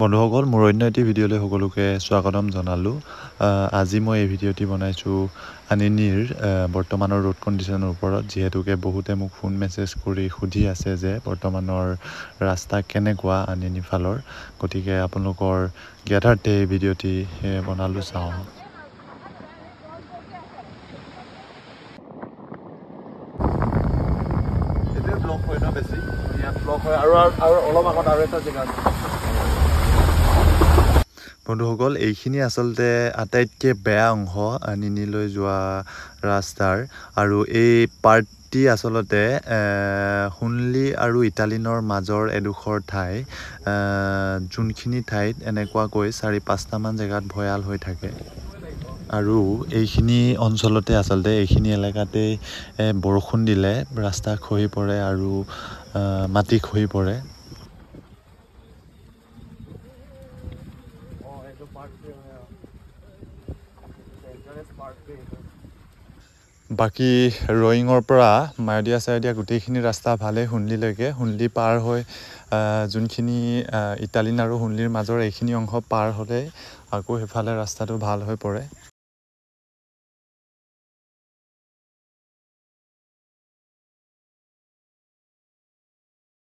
বন্ধুসকল মোৰ অন্য এটি ভিডিঅ'লৈ সকলোকে স্বাগতম জনালোঁ। আজি মই এই ভিডিঅ'টি বনাইছোঁ আনিনীৰ বৰ্তমানৰ ৰোড কণ্ডিশ্যনৰ ওপৰত, যিহেতুকে বহুতে মোক ফোন মেছেজ কৰি সুধি আছে যে বৰ্তমানৰ ৰাস্তা কেনেকুৱা আনিনী ফালৰ। গতিকে আপোনালোকৰ জ্ঞাতাৰ্থে এই ভিডিঅ'টি বনালোঁ, চাওঁ। এইটোৱে ব্লক হয় ন বেছি, ইয়াত ব্লক হয় আৰু অলপ আগত আৰু এটা জেগা আছে। বন্ধুসকল, এইখিনি আচলতে আটাইতকৈ বেয়া অংশ আনিনীলৈ যোৱা ৰাস্তাৰ, আৰু এই পাৰ্টটি আচলতে সোণলি আৰু ইটালিনৰ মাজৰ এডোখৰ ঠাই, যোনখিনি ঠাইত এনেকুৱাকৈ 4-5টামান জেগাত ভয়াল হৈ থাকে। আৰু এইখিনি অঞ্চলতে আচলতে এইখিনি এলেকাতেই বৰষুণ দিলে ৰাস্তা খহি পৰে আৰু মাটি খহি পৰে। বাকী ৰয়িঙৰ পৰা মায়'দিয়া চায়দিয়া গোটেইখিনি ৰাস্তা ভালেই, সোণলিলৈকে। সোণলি পাৰ হৈ যোনখিনি ইটালিন আৰু সোণলিৰ মাজৰ এইখিনি অংশ পাৰ হ'লেই আকৌ সেইফালে ৰাস্তাটো ভাল হৈ পৰে।